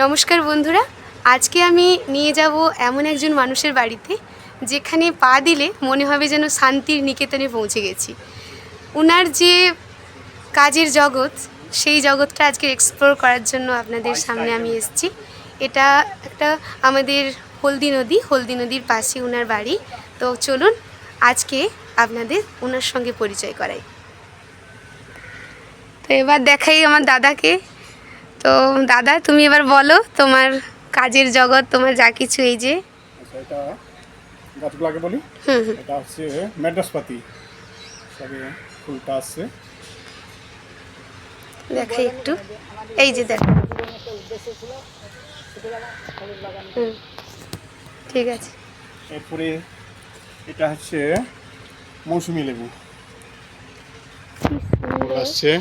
নমস্কার বন্ধুরা, আজকে আমি নিয়ে যাব এমন একজন মানুষের বাড়িতে যেখানে পা দিলে মনে হবে যেন শান্তির নিকেতনে পৌঁছে গেছি। ওনার যে কাজের জগৎ, সেই জগৎটা আজকে এক্সপ্লোর করার জন্য আপনাদের সামনে আমি এসেছি। এটা একটা আমাদের হলদি নদীর পাশে ওনার বাড়ি। তো চলুন আজকে আপনাদের ওনার সঙ্গে পরিচয় করাই। তো এবার দেখাই আমার দাদাকে। তো দাদা, তুমি এবার বলো তোমার কাজের জগৎ, তোমার যা কিছু। এই যে এটা গাছগুলোকে বলি, এটা হচ্ছে মেড্রাসপাতি, সবে ফুলটা আসছে, দেখাই একটু। এই যে দেখো, ঠিক আছে। এরপরে এটা হচ্ছে মৌসুমি লেবু আসছে,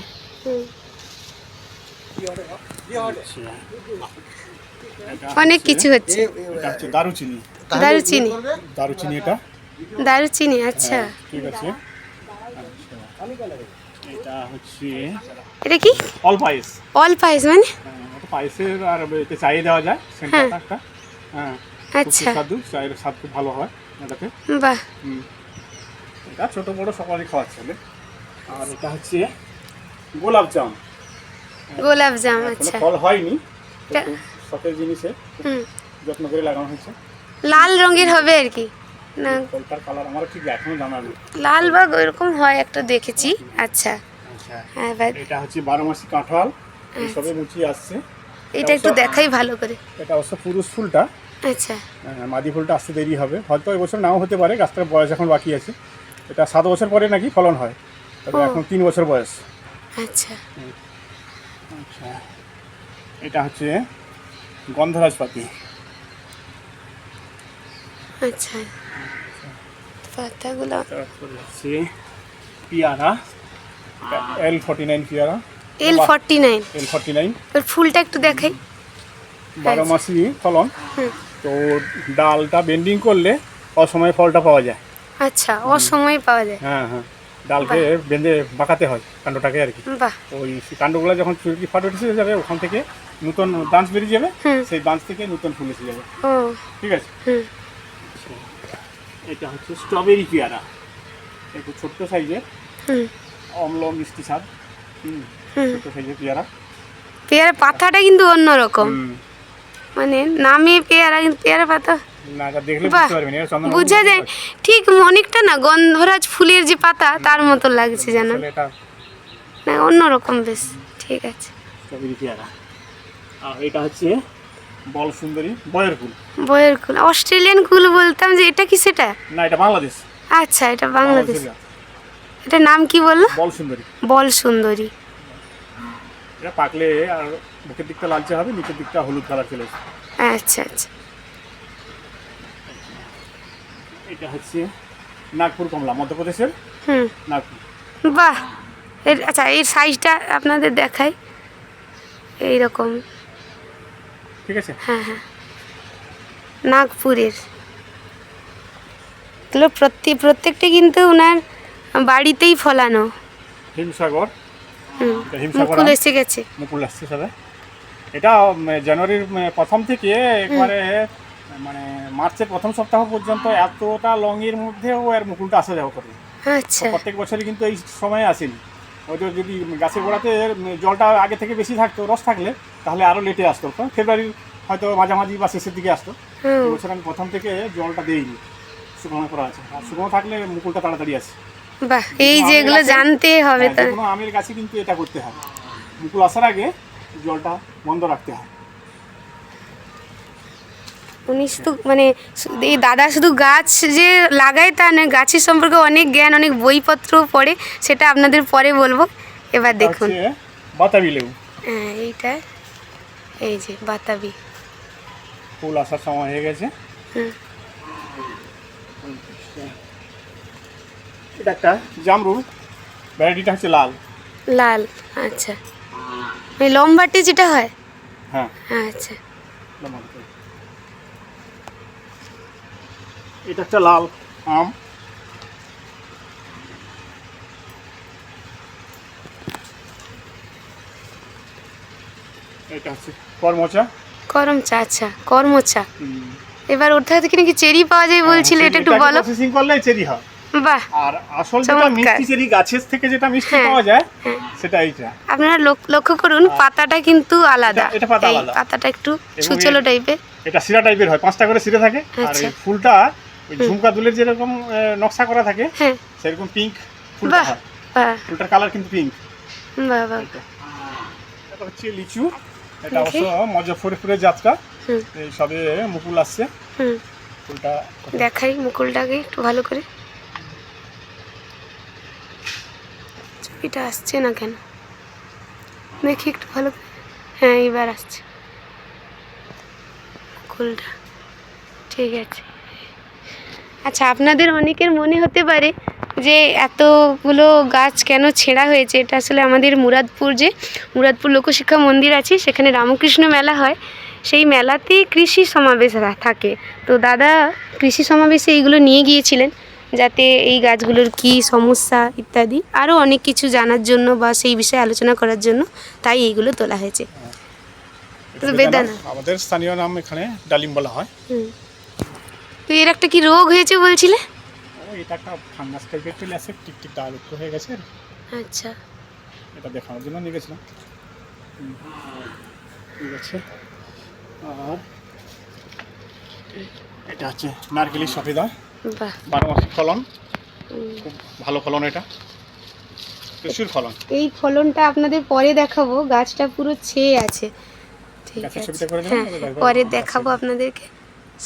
অনেক কিছু হচ্ছে। এটা হচ্ছে দারুচিনি। দারুচিনি, দারুচিনি এটা, দারুচিনি, আচ্ছা। ঠিক আছে। এটা হচ্ছে এটা কি? অলপাইস। অলপাইস মানে? এটা পাইসের আর এতে চাইয়ে দেওয়া যায়, সেন্টারটা একটা। হ্যাঁ, আচ্ছা, স্বাদু, চায়ের স্বাদ খুব ভালো হয় এটাতে। বাহ। এটা ছোট বড় সকালে খাওয়া চলে। আর এটা হচ্ছে গোলাপ জাম। গোলাপ জাম, কোনো আচ্ছা। ফল হয়নি, এটা শখের জিনিসে যত্ন করে লাগানো হয়েছে। লাল রঙের হবে আর কি না? ফলটার কালার আমার ঠিক এখনো জানা নেই। লাল বা ওইরকম হয় একটা দেখেছি। আচ্ছা, হ্যাঁ। এটা হচ্ছে 12 মাসি কাঁঠাল, সবে মুচি আসছে। এটা একটু দেখাই ভালো করে। এটা অবশ্য পুরুষ ফুলটা, আচ্ছা, মাদি ফুলটা আসতে দেরি হবে, হয়তো এবছর নাও হতে পারে, গাছটার বয়স এখন বাকি আছে। এটা 7 বছর পরে নাকি ফলন হয়, তবে এখন 3 বছর বয়স। আচ্ছা, আচ্ছা, এটা হচ্ছে গন্ধরাজ পাতি। আচ্ছা, পাতাগুলো। তারপরে হচ্ছে পিয়ারা, L49 পিয়ারা, L49। L49 ওর ফুলটা একটু দেখাই। 12 মাসি ফলন। তো ডালটা বেন্ডিং করলে অসময়ে ফলটা পাওয়া যায়। আচ্ছা, অসময়ে পাওয়া যায়। হ্যাঁ হ্যাঁ, ডালকে বেঁধে বাঁকাতে হয় কাণ্ডটাকে আর কি। বাহ। ওই কাণ্ডগুলো যখন চুরকি ফাট উঠে যাবে, ওখান থেকে নতুন ব্রাঞ্চ বেরিয়ে যাবে, সেই ব্রাঞ্চ থেকে নতুন ফুল এসে যাবে। ও, ঠিক আছে। এটা হচ্ছে স্ট্রবেরি পেয়ারা, একটু ছোট্ট সাইজের, অম্ল মিষ্টি স্বাদ, ছোট্ট সাইজের পেয়ারা। পেয়ারা পাতাটা কিন্তু অন্যরকম, মানে নামে পেয়ারা কিন্তু পেয়ারা পাতা না, এটা দেখলে বাহ, বুঝতে পারবেন, এটা চন্দন বোঝা যায় ঠিক। অনেকটা না গন্ধরাজ ফুলের যে পাতা তার মতো লাগছে যেন, এটা না অন্যরকম বেশ। ঠিক আছে, স্ট্রবেরি পেয়ারা। আর এটা হচ্ছে বল সুন্দরী বয়ের ফুল। বয়ের কুল, অস্ট্রেলিয়ান কুল বলতাম যে, এটা কি সেটা? না, এটা বাংলাদেশ। আচ্ছা, এটা বাংলাদেশ। বাংলাদেশের গাছ। এটার নাম কি বললো? বল সুন্দরী। বল সুন্দরী। এটা পাকলে আর বুকের দিকটা লালচে হবে, নিচের দিকটা হলুদ কালার চলে আসবে। আচ্ছা, আচ্ছা। এটা হচ্ছে নাগপুর কমলা, মধ্যপ্রদেশের নাগপুর। বাহ। আচ্ছা, এর সাইজটা আপনাদের দেখাই, এইরকম। ঠিক আছে। হ্যাঁ হ্যাঁ, নাগপুরের এগুলো প্রত্যেকটা কিন্তু ওনার বাড়িতেই ফলানো। হিমসাগর, এটা হিমসাগর মুকুল আম। এসে গেছে। মুকুল আসছে সবে। এটা জানুয়ারির প্রথম থেকে একবারে মানে মার্চের প্রথম সপ্তাহ পর্যন্ত এতটা লংয়ের মধ্যেও এর মুকুলটা আসা যাওয়া করে। আচ্ছা, প্রত্যেক বছরই কিন্তু এই সময়ে আসেনি। হয়তো যদি গাছের গোড়াতে জলটা আগে থেকে বেশি থাকতো, রস থাকলে, তাহলে আরও লেটে আসতো, ফেব্রুয়ারির হয়তো মাঝামাঝি বা শেষের দিকে আসতো। এবছর আমি প্রথম থেকে জলটা দিইনি, শুকনো করা আছে। আর শুকনো থাকলে মুকুলটা তাড়াতাড়ি আসে। বাহ, এই যে এগুলো জানতে হবে। তো কোনো আমের গাছে কিন্তু এটা করতে হয়, মুকুল আসার আগে জলটা বন্ধ রাখতে হয়। উনি শুধু মানে এই দাদা শুধু গাছ যে লাগায় তা নয়, গাছের সম্পর্কে অনেক জ্ঞান, অনেক বইপত্রও পড়ে, সেটা আপনাদের পরে বলবো। এবার এটা দেখুন, হচ্ছে বাতাবি লেবু। হ্যাঁ এইটা, এই যে বাতাবি। ফুল আসার সময় হয়ে গেছে। এটা একটা জামরুল, ভ্যারাইটিটা হচ্ছে লাল। লাল, আচ্ছা। ওই লম্বাটে যেটা হয়। হ্যাঁ, আচ্ছা, এটা একটা লাল আম। এটা হচ্ছে করমচা। করম চা, আচ্ছা কর্ম চা। এবার ওর থেকে নাকি চেরি পাওয়া যায় বলছিলে, এটা একটু বলো। প্রসেসিং করলে চেরি হয়। বাহ, আর আসল যেটা চমৎকার। মিষ্টি চেরি, গাছের থেকে যেটা মিষ্টি হ্যাঁ, পাওয়া যায় হ্যাঁ। সেটা এইটা। আপনারা লক্ষ্য করুন পাতাটা কিন্তু আলাদা, এটা পাতা এই আলাদা। পাতাটা একটু এবং ছুচলো টাইপের। এটা সিরা টাইপের হয়, 5টা করে সিরা থাকে। আর আচ্ছা। এই ফুলটা ওই ঝুমকা দুলের যেরকম নকশা করা থাকে হ্যাঁ, সেরকম পিঙ্ক ফুলটা বাহ হয়। বাহ ফুলটার কালার কিন্তু পিঙ্ক। বাহ বাহ। এটা হচ্ছে লিচু। এটা অবশ্য মজফরপুরের যাত্রা, হুম এই সবে মুকুল আসছে। হুম, ফুলটা দেখাই মুকুলটাকে একটু ভালো করে। ছবিটা আসছে না কেন, দেখি একটু ভালো করে। হ্যাঁ, এবার আসছে মুকুলটা, ঠিক আছে। আচ্ছা, আপনাদের অনেকের মনে হতে পারে যে এতগুলো গাছ কেন ছেঁড়া হয়েছে। এটা আসলে আমাদের মুরাদপুর লোকশিক্ষা মন্দির আছে, সেখানে রামকৃষ্ণ মেলা হয়। সেই মেলাতেই কৃষি সমাবেশ থাকে। তো দাদা কৃষি সমাবেশে এইগুলো নিয়ে গিয়েছিলেন, যাতে এই গাছগুলোর কী সমস্যা ইত্যাদি আরও অনেক কিছু জানার জন্য বা সেই বিষয়ে আলোচনা করার জন্য, তাই এইগুলো তোলা হয়েছে। তো বেদানা, আমাদের স্থানীয় নাম এখানে ডালিম বলা হয়। তো এর একটা কি রোগ হয়েছে বলছিলে? এটা একটা ফাঙ্গাস টাইপের চলে আসে, টিকটিকটা আলুক্ত হয়ে গেছে। আচ্ছা, এটা দেখানোর জন্য নিয়ে গেছিলাম। ঠিক আছে। আর এটা হচ্ছে নারকেলি সফেদা, বাহ, 12 মাসিক ফলন, খুব ভালো ফলন, এটা প্রচুর ফলন। এই ফলনটা আপনাদের পরে দেখাবো, গাছটা পুরো ছেয়ে আছে। ঠিক গাছের আছে, ছবিটা করে দিলাম, হ্যাঁ তাহলে দেখবো পরে গাছের। দেখাবো আপনাদেরকে,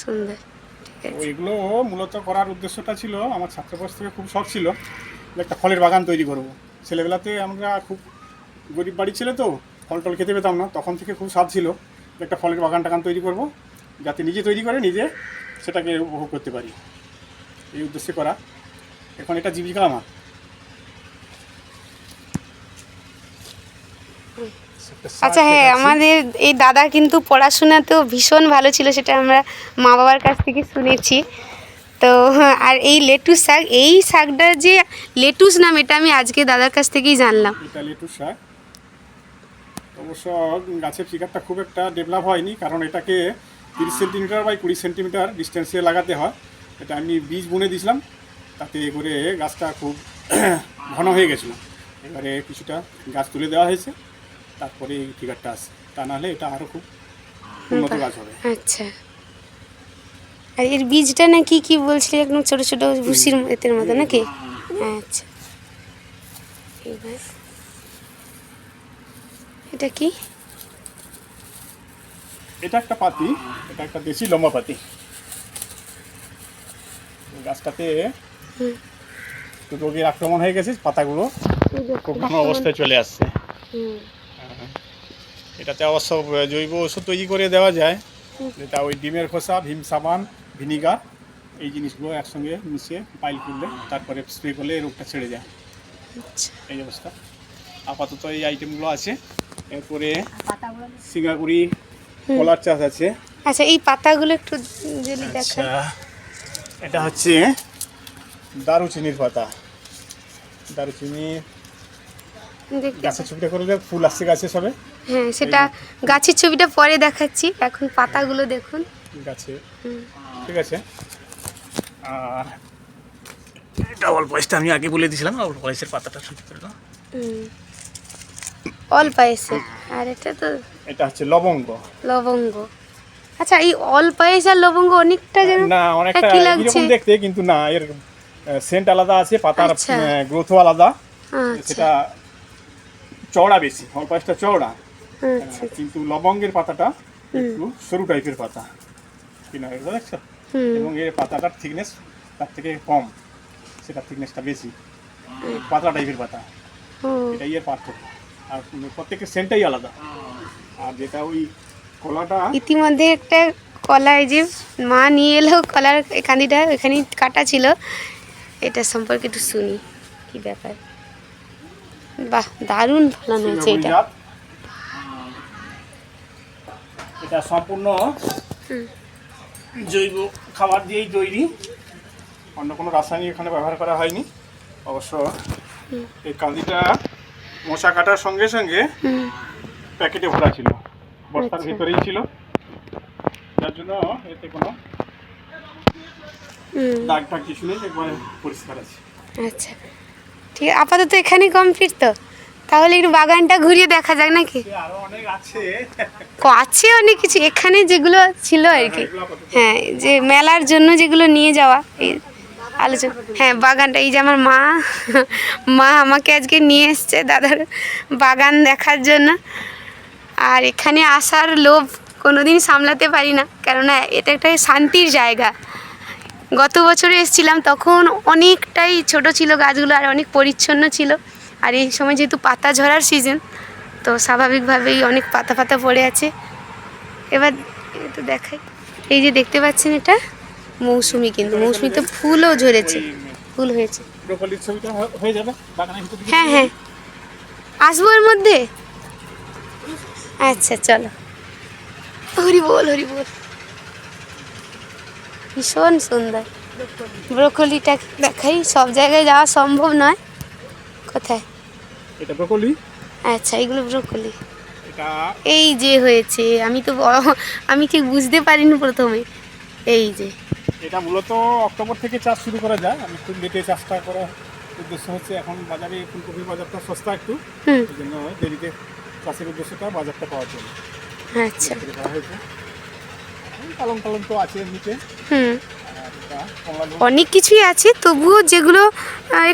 সুন্দর। ঠিক আছে, ওইগুলো মূলত করার উদ্দেশ্যটা ছিল, আমার ছাত্র বয়স থেকে খুব শখ ছিল যে একটা ফলের বাগান তৈরি করব। ছেলেবেলাতে আমরা খুব গরিব বাড়ি ছিল, তো ফল টল খেতে পেতাম না, তখন থেকে খুব স্বাদ ছিল যে একটা ফলের বাগান টাগান তৈরি করব, যাতে নিজে তৈরি করে নিজে সেটাকে উপভোগ করতে পারি, এই উদ্দেশ্যে করা। এখন এটা জীবিকা আমার। আচ্ছা হ্যাঁ, আমাদের এই দাদা কিন্তু পড়াশোনাতেও ভীষণ ভালো ছিল, সেটা আমরা মা বাবার কাছ থেকে শুনেছি। তো আর এই লেটুস শাক, এই শাকটার যে লেটুস নাম, এটা আমি আজকে দাদার কাছ থেকেই জানলাম। এটা লেটুস শাক। অবশ্য গাছের ফিগারটা খুব একটা ডেভেলপ হয়নি, কারণ এটাকে 30 সেন্টিমিটার বাই 20 সেন্টিমিটার ডিস্টেন্সে লাগাতে হয়। এটা আমি বীজ বুনে দিয়েছিলাম, তাতে করে গাছটা খুব ঘন হয়ে গেছিলো। এবারে কিছুটা গাছ তুলে দেওয়া হয়েছে, তারপরে এই ফিগারটা আসে। তা নাহলে এটা আরও খুব উন্নত গাছ হবে। আচ্ছা, আর এর বীজটা নাকি কি বলছিলে, একদম ছোটো ছোটো ভুসির এতের মতো নাকি? আচ্ছা, এবার এটা কি? এটা একটা পাতি, এটা একটা দেশি লম্বা পাতি। গাছটাতে একটু রোগের আক্রমণ হয়ে গেছে, পাতাগুলো খুব ঘন অবস্থায় চলে আসছে। এটাতে অবশ্য জৈব ওষুধ তৈরি করে দেওয়া যায়, যেটা ওই ডিমের খোসা, ভীম সাবান, ভিনিগার, এই জিনিসগুলো একসঙ্গে মিশিয়ে পাইল করলে, তারপরে স্প্রে করলে এই রোগটা ছেড়ে যায়। এই অবস্থা। আপাতত এই আইটেমগুলো আছে। এরপরে সিঙ্গাপুরি কলার চাষ আছে। আচ্ছা, এই পাতাগুলো একটু যদি আচ্ছা, দেখান। এটা হচ্ছে দারুচিনির পাতা। দারুচিনি দেখি। গাছের ছবিটা করলে ফুল আসছে গাছে সবে। হ্যাঁ, সেটা গাছের ছবিটা পরে দেখাচ্ছি, এখন পাতাগুলো দেখুন গাছে, ঠিক আছে। আর ডাবল পয়সটা আমি আগে বলে দিয়েছিলাম, ডাবল পয়সের পাতাটা ছুটি করে দাও। অল্প এসে, আর এটা তো এটা হচ্ছে লবঙ্গ। লবঙ্গ। আচ্ছা, এই অল্প এসে আর লবঙ্গ অনেকটা যেন না, অনেকটা একই লাগছে। এরকম দেখতে, কিন্তু না, এর সেন্ট আলাদা আছে, পাতার আচ্ছা। গ্রোথও আলাদা। আচ্ছা সেটা চওড়া বেশি, অল্প এসটা চওড়া, আচ্ছা, কিন্তু লবঙ্গের পাতাটা একটু সরু টাইপের পাতা, কিনারে দেখছো। এবং এর পাতাটার থিকনেস তার থেকে কম, সেটার থিকনেসটা বেশি, পাতলা টাইপের পাতা। ও এটাই এর পার্থক্য। আর প্রত্যেকের সেন্টটাই আলাদা। আর যেটা ওই কলাটা, ইতিমধ্যে একটা কলা, এই যে মা নিয়ে এলো কলার কান্দিটা, এখানেই কাটা ছিল। এটা সম্পর্কে একটু শুনি কি ব্যাপার। বাহ, দারুণ ফলন হয়েছে সিঙ্গাপুরি এটা। জাত। এটা সম্পূর্ণ জৈব খাবার দিয়েই তৈরি, অন্য কোনো রাসায়নিক এখানে ব্যবহার করা হয়নি। অবশ্য এই কান্দিটা মশা কাটার সঙ্গে সঙ্গে প্যাকেটে ভরা ছিল, বস্তার আচ্ছা। ভিতরেই ছিল। জন্য এতে কোনো দাগ টাগ কিছু নেই, একবারে পরিষ্কার আছে। আচ্ছা ঠিক আছে, আপাতত এখানেই কমপ্লিট তো, তাহলে একটু বাগানটা ঘুরিয়ে দেখা যাক নাকি? আরো অনেক আছে, আছে অনেক কিছু এখানে যেগুলো ছিল আর কি। হ্যাঁ, যে মেলার জন্য যেগুলো নিয়ে যাওয়া এই আলোচনা। হ্যাঁ, বাগানটা এই যে আমার মা মা আমাকে আজকে নিয়ে এসছে দাদার বাগান দেখার জন্য। আর এখানে আসার লোভ কোনোদিন সামলাতে পারি না, কেননা এটা একটা শান্তির জায়গা। গত বছরে এসেছিলাম, তখন অনেকটাই ছোট ছিল গাছগুলো আর অনেক পরিচ্ছন্ন ছিল। আর এই সময় যেহেতু পাতা ঝরার সিজন, তো স্বাভাবিকভাবেই অনেক পাতা পাতা পড়ে আছে। এবার একটু দেখাই, এই যে দেখতে পাচ্ছেন এটা মৌসুমি, কিন্তু মৌসুমিতে ফুলও ঝরেছে, ফুল হয়েছে। ব্রোকলির ছবিটা হয়ে যাবে বাগানের ভিতর দিকে। হ্যাঁ হ্যাঁ, আসবো এর মধ্যে। আচ্ছা চলো, হরি বল হরি বল। ভীষণ সুন্দর ব্রোকলিটা দেখাই, সব জায়গায় যাওয়া সম্ভব নয়। কোথায়? এটা ব্রোকলি। আচ্ছা, এগুলো ব্রোকলি। এটা এই যে হয়েছে, আমি ঠিক বুঝতে পারিনি প্রথমে। এই যে এটা মূলত অক্টোবর থেকে চাষ শুরু করা যায়, আমি খুব লেটে চাষটা করার উদ্দেশ্য হচ্ছে এখন বাজারে ফুলকপির বাজারটা সস্তা একটু, হুম, এই জন্য দেরিতে চাষের উদ্দেশ্যটা বাজারটা পাওয়ার জন্য আচ্ছা, দেরি করা হয়েছে। পালং টালং তো আছে এমনিতে। হুম, আর এটা কমলা লেবু। অনেক কিছুই আছে, তবুও যেগুলো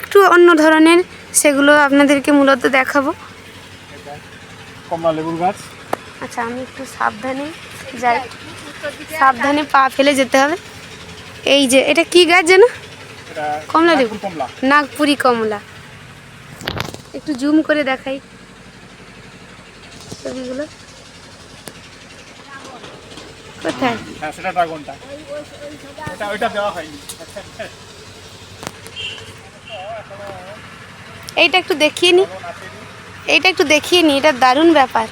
একটু অন্য ধরনের সেগুলো আপনাদেরকে মূলত দেখাবো। এটা কমলা লেবুর গাছ। আচ্ছা, আমি একটু সাবধানে যাই, সাবধানে পা ফেলে যেতে হবে। এই যে এটা কি গাছ যেন? এটা কমলা লেবু, নাগপুর কমলা। নাগপুরি কমলা। একটু জুম করে দেখাই ছবিগুলো। কোথায়? হ্যাঁ, সেটা ড্রাগনটা। ওইটা দেওয়া হয়নি। এইটা একটু দেখিয়ে নি, এইটা একটু দেখিয়ে নি, এটা দারুণ ব্যাপার।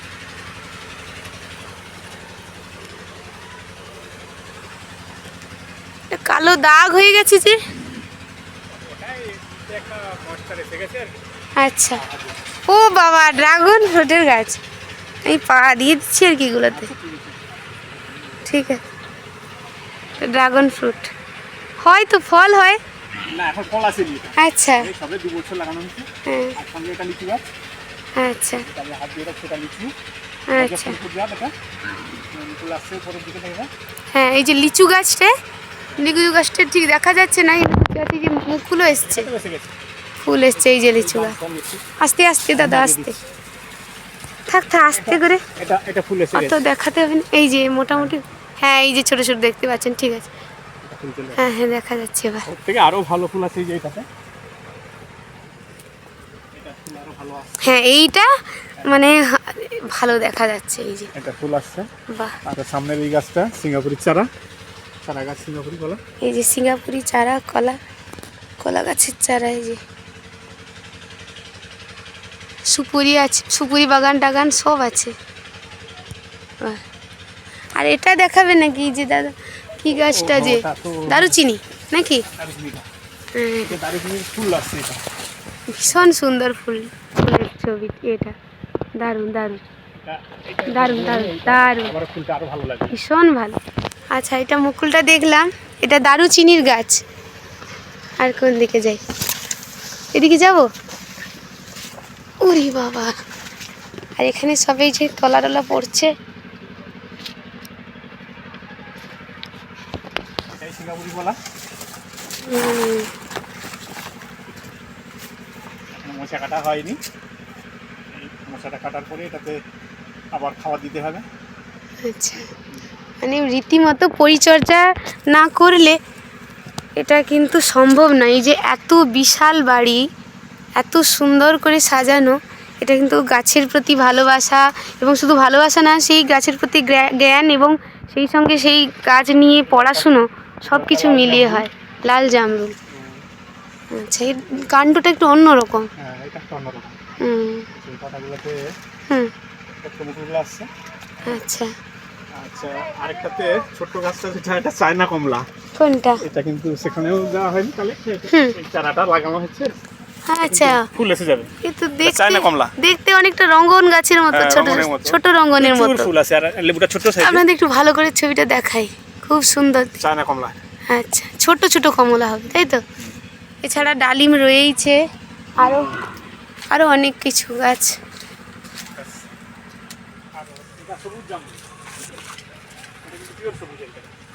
এটা কালো দাগ হয়ে গেছে যে। একটা মশলা এসে গেছে আর কি। আচ্ছা, ও বাবা, ড্রাগন ফ্রুটের গাছ। আমি পা দিয়ে দিচ্ছি আর কি এগুলোতে। ঠিক আছে, ড্রাগন ফ্রুট হয় তো, ফল হয়। না, এখন ফল আসেনি এটা। আচ্ছা, এই সবে 2 বছর লাগানো হয়েছে। হ্যাঁ, আর সঙ্গে এটা লিচু গাছ। আচ্ছা তাহলে হাত দিয়ে রাখছে, এটা লিচু। আচ্ছা। ফুল গাছ এটা। ফুল আসছে উপরের দিকে থেকে। হ্যাঁ, এই যে লিচু গাছটা, লিচু গাছটা ঠিক দেখা যাচ্ছে না, এই লিচু গাছে যে মুখগুলো এসছে, এটা এসে গেছে। ফুল এসছে। এই যে লিচু গাছ, কম লিচু। আস্তে আস্তে দাদা, আস্তে থাক থাক, আস্তে করে, এটা ফুল এসে অত গেছে। দেখাতে হবে না। এই যে মোটামুটি, হ্যাঁ, এই যে ছোট ছোট দেখতে পাচ্ছেন, ঠিক আছে, এটা ফুল চলে হ্যাঁ হ্যাঁ, দেখা যাচ্ছে এবার। ওর থেকে আরো ভালো ফুল আছে এই যে এটাতে। এটা ফুল আরো ভালো আসছে। হ্যাঁ, এইটা মানে ভালো দেখা যাচ্ছে, এই যে, এটা ফুল আসছে। বাহ। আর সামনের এই গাছটা সিঙ্গাপুরি চারা গাছ, সিঙ্গাপুরি কলা। এই যে সিঙ্গাপুরি চারা, কলা, কলা গাছের চারা, এই যে সুপুরি আছে, সুপুরি বাগান টাগান সব আছে। বাহ। আর এটা দেখাবে নাকি, এই যে দাদা কি গাছটা, যে ওটা তো দারুচিনি নাকি? দারুচিনিটা। হ্যাঁ, এটা দারুচিনির ফুল আসছে এটা। ভীষণ সুন্দর ফুল, ফুলের ছবি এটা, দারুণ দারুণ দারুণ দারুণ দারুণ, আমার ফুলটা আরো ভালো লাগে। ভীষণ ভালো। আচ্ছা, এটা মুকুলটা দেখলাম, এটা দারুচিনির গাছ। আর কোন দিকে যাই? এদিকে যাব? ওরে বাবা, আর এখানে সবাই যে তলা টলা পড়ছে। এটাই সিঙ্গাপুরি কলা। এখনো মোচা কাটা হয়নি। এই মোচাটা কাটার পরে এটাতে আবার খাবার দিতে হবে। আচ্ছা, মানে রীতিমতো পরিচর্যা না করলে এটা কিন্তু সম্ভব নয়। এই যে এত বিশাল বাড়ি, এত সুন্দর করে সাজানো, এটা কিন্তু গাছের প্রতি ভালোবাসা, এবং শুধু ভালোবাসা না, সেই গাছের প্রতি জ্ঞান, এবং সেই সঙ্গে সেই গাছ নিয়ে পড়াশুনো, সব কিছু মিলিয়ে হয়। লাল জামরুল, আচ্ছা, এই কাণ্ডটা একটু অন্যরকম। হ্যাঁ, এটা একটা অন্যরকম। হুম এই পাতাগুলোতে হুম, ছোট্ট মুকুলগুলো আসছে। আচ্ছা, আচ্ছা, আরেকটাতে ছোট্ট গাছটা যেটা, এটা চায়না কমলা। কোনটা? এটা কিন্তু সেখানেও দেওয়া হয়নি, তাহলে হুম, এই চারাটা লাগানো হচ্ছে। আচ্ছা, ফুল এসে যাবে। কিন্তু দেখতে, চায়না কমলা। দেখতে অনেকটা রঙ্গন গাছের মতো, হ্যাঁ, ছোট রঙ্গনের মতো। ছোট রঙ্গনের প্রচুর মতো। ফুল আছে, আর লেবুটা ছোট সাইজ। আপনাদের একটু ভালো করে ছবিটা দেখাই, খুব সুন্দর। চায়না কমলা। আচ্ছা, ছোট ছোট কমলা হবে তাই তো? এছাড়া ডালিম রয়েছে, আরও আরও অনেক কিছু গাছ।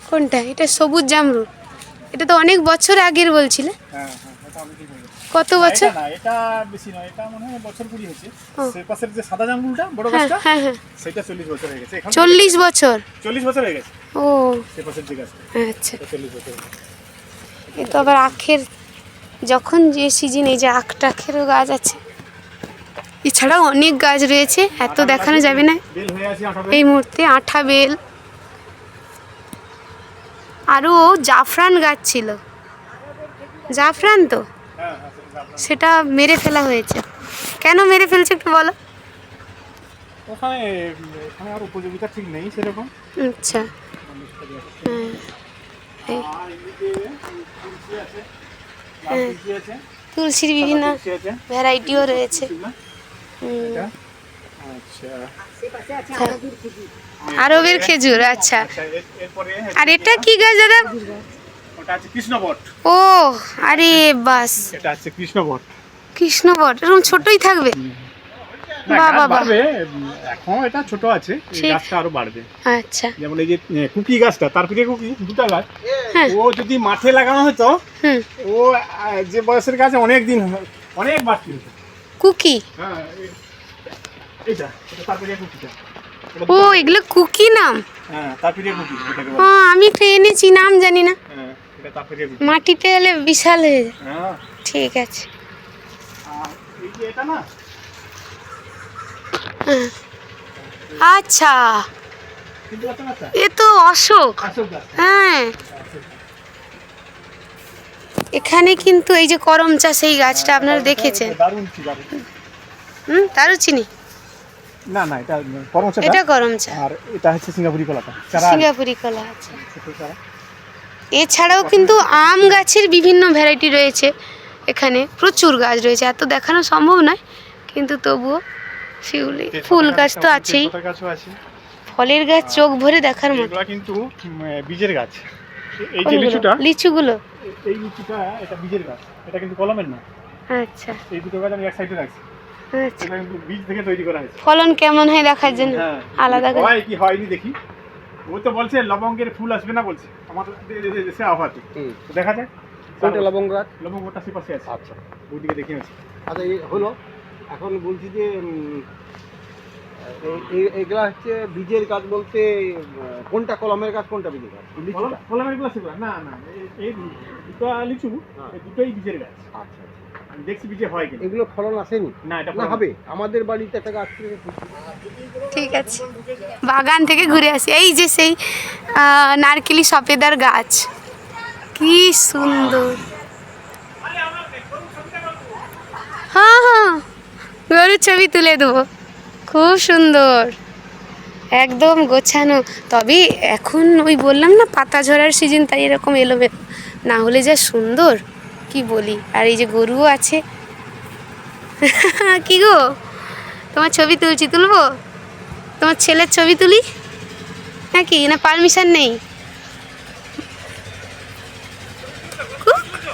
কোনটা? এটা সবুজ জামরুল। এটা তো অনেক বছর আগের বলছিলে। হ্যাঁ হ্যাঁ, এটা অনেকদিন হয়ে গেছে। কত বছর? এটা না, এটা বেশি নয়, এটা মনে হয় বছর 20 হয়েছে। ও। সেই পাশের যে সাদা জামরুলটা বড় হ্যাঁ গাছটা, হ্যাঁ হ্যাঁ, সেটা 40 বছর হয়ে গেছে। এখন 40 বছর। 40 বছর হয়ে গেছে ও সেই পাশের যে গাছটা, আচ্ছা। এটা 40 বছর হয়ে গেছে। এ তো আবার আখের, যখন যে সিজন, এই যে আখেরও গাছ আছে। এছাড়াও অনেক গাছ রয়েছে, এত দেখানো যাবে না বেল হয়ে আছে, আঠা এই বেল। মুহূর্তে। আঠা বেল, আরও জাফরান গাছ ছিল। জাফরান তো, হ্যাঁ হ্যাঁ, সেটা আপনার। সেটা মেরে ফেলা হয়েছে। কেন মেরে ফেলছে একটু বলো। ওখানে এখানে আর উপযোগিতা ঠিক নেই সেরকম। আচ্ছা, হ্যাঁ, এই আর এদিকে তুলসী আছে, লাল হ্যাঁ। তুলসী আছে, তুলসীর সাদা বিভিন্ন তুলসী আছে। ভ্যারাইটিও রয়েছে। তুলসী না? হুম, এটা আচ্ছা। আরবের খেজুর, আচ্ছা। আচ্ছা, এরপরে আর এটা কি গাছ দাদা? ওটা আছে কৃষ্ণবট। ও, আরে বাস, এটা আছে কৃষ্ণবট। কৃষ্ণবট এরকম ছোটই থাকবে? না, বাহ, গাছ বাহ, বাহ। বাড়বে, এখন এটা ছোট আছে, এই ঠিক। গাছটা আরো বাড়বে। আচ্ছা, যেমন এই যে কুকি গাছটা, তার পিঠে কুকি দুটা গাছ, হ্যাঁ, ও যদি মাঠে লাগানো হতো, হুম, ও যে বয়সের গাছে অনেক দিন অনেক বাড়তি হতো। কুকি। হ্যাঁ, এটা তার পিঠে কুকিটা। এটা ও, দুটো- এগুলো কুকি নাম? হ্যাঁ, তার পিঠে কুকি এটাকে বলে। হ্যাঁ, আমি একটু এনেছি, নাম জানি না। হ্যাঁ, এটা তার পিঠে কুকি। মাটিতে এলে বিশাল হয়ে যায়। হ্যাঁ, ঠিক আছে। আর এই যে এটা না, হ্যাঁ। আচ্ছা, কিন্তু একটা গাছটা এ তো অশোক। আসল গাছ। হ্যাঁ, এখানে কিন্তু এই যে করমচা, সেই গাছটা আপনারা দেখেছেন। দারুণ কি দারুণ। হুম, তারও চিনি। না না, এটা করমচাটা, এটা করমচা, আর এটা হচ্ছে সিঙ্গাপুরি কলাটা, চারা। সিঙ্গাপুরি কলা আছে। ছোট চারা। এছাড়াও কিন্তু আম গাছের বিভিন্ন ভ্যারাইটি রয়েছে। এখানে প্রচুর গাছ রয়েছে, এত দেখানো সম্ভব নয়, কিন্তু তবুও শিউলি ফুল গাছ তো আছেই, তেজপাতা গাছও আছে। ফলের গাছ চোখ ভরে দেখার মতো। এগুলা কিন্তু বীজের গাছ। এই যে কোনগুলো? লিচুটা, লিচুগুলো? এই লিচুটা এটা বীজের গাছ, এটা কিন্তু কলমের না। আচ্ছা এই দুটো গাছ আমি এক সাইডে রাখছি, আচ্ছা। এটা কিন্তু বীজ থেকে তৈরি করা হয়েছে। ফলন কেমন হয় দেখার জন্য হ্যাঁ, আলাদা করে। হয় কি হয়নি দেখি। ও তো বলছে লবঙ্গের ফুল আসবে না বলছে আমাদের দেশে আবহাওয়াতে। তো দেখা যাক কোনটা লবঙ্গ গাছ? লবঙ্গটা সে পাশে আছে। আচ্ছা ওইদিকে দেখে আছে। আচ্ছা, এই হলো। এখন বলছি যে এগুলা হচ্ছে বীজের গাছ বলতে কোনটা কলমের গাছ, কোনটা বীজের গাছ? লিচুটা? কলমের গুলো সেগুলো না না, এই দুটো লিচু, হ্যাঁ। এই দুটোই বীজের গাছ। আচ্ছা, আমি দেখছি বীজে হয় কিনা। এগুলো ফলন আসেনি? না, এটা না, হবে। আমাদের বাড়িতে একটা গাছ থেকে ঠিক আছে, বাগান থেকে ঘুরে আসি। এই যে সেই নারকেলি সফেদার গাছ, কি সুন্দর। হ্যাঁ হ্যাঁ, গরুর ছবি তুলে দেবো, খুব সুন্দর, একদম গোছানো। তবে এখন ওই বললাম না, পাতা ঝরার সিজন, তাই এরকম এলোমেলো, না হলে যা সুন্দর কি বলি। আর এই যে গরুও আছে। কি গো, তোমার ছবি তুলছি, তুলবো? তোমার ছেলের ছবি তুলি নাকি, না পারমিশন নেই?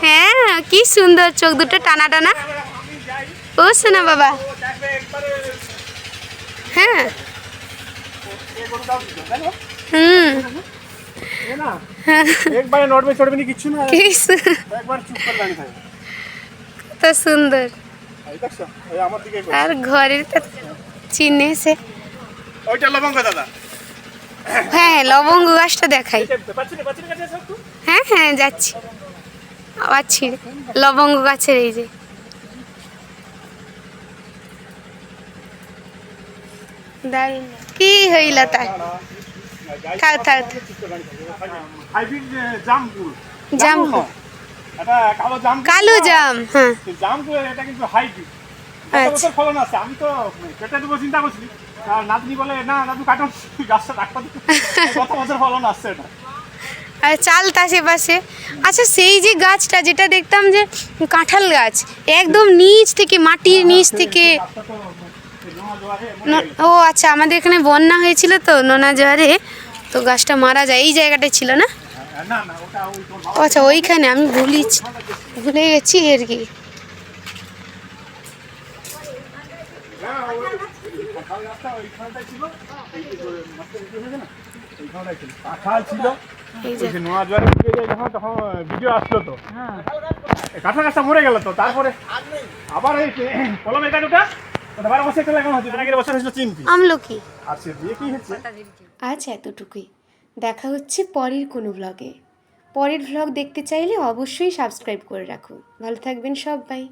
হ্যাঁ, কি সুন্দর, চোখ দুটো টানা টানা। ও শোনা বাবা, হ্যাঁ, হুম, একবারে নড়বে চড়বে না, কিচ্ছু না, কি একবার চুপ করে দাঁড়িয়ে থাকে। কত সুন্দর। এই দেখছো, এই আমার দিকে একবার। আর ঘরের তো চিনে সে। ওইটা লবঙ্গ দাদা। হ্যাঁ, লবঙ্গ গাছটা দেখাই। পাচ্ছি কাছে এসো একটু। হ্যাঁ হ্যাঁ, যাচ্ছি। আবার ছিঁড়ে লবঙ্গ গাছের এই যে দারুণ, কি হইল তাই? থাক থাক থাক। হাইব্রিড জামকুল। জামকুল। এটা কালো জাম। কালো জাম, হ্যাঁ। জামকুল, এটা কিন্তু হাইব্রিড। আচ্ছা। বছর ফলন আছে। আমি তো কেটে দেবো চিন্তা করছি, আর নাতনি বলে না দাদু কাটো, গাছটা রাখতে দিতে। গত বছর ফলন আসছে এটা। আর চালতা আশেপাশে। আচ্ছা, সেই যে গাছটা যেটা দেখতাম যে কাঁঠাল গাছ, একদম নিচ থেকে, মাটির নিচ থেকে। গাছটা তো নোনা জোয়ারে মরে গেল। ও আচ্ছা, আমাদের এখানে বন্যা হয়েছিল তো নোনা জোয়ারে, তো গাছটা মারা যায়, এই জায়গাটায় ছিল না? না না, ওটা ওই তোর ও আচ্ছা, ওইখানে আমি ভুলে গেছি আর কি। হ্যাঁ, কাঁঠাল গাছটা ওইখানটায় ছিল, এই যে মাছটা বিক্রি হয়েছে না, ওইখানটায় ছিল কাঁঠাল ছিল। এই ওই যে যে নোয়া জোয়ারে উঠে যায় যখন, তখন ভিডিও আসলো তো, এই কাঁঠাল গাছটা মরে গেল তো, তারপরে আবার এই কলমের গাছ ওটা 12 বছর চলে এখন হচ্ছে, তার আগের বছর হয়েছিল চিনতি। আমলকি। আর সে দিয়ে কি হচ্ছে, আজ এতটুকুই, দেখা হচ্ছে পরের কোনো ভ্লগে। পরের ভ্লগ দেখতে চাইলে অবশ্যই সাবস্ক্রাইব করে রাখুন। ভালো থাকবেন সবাই।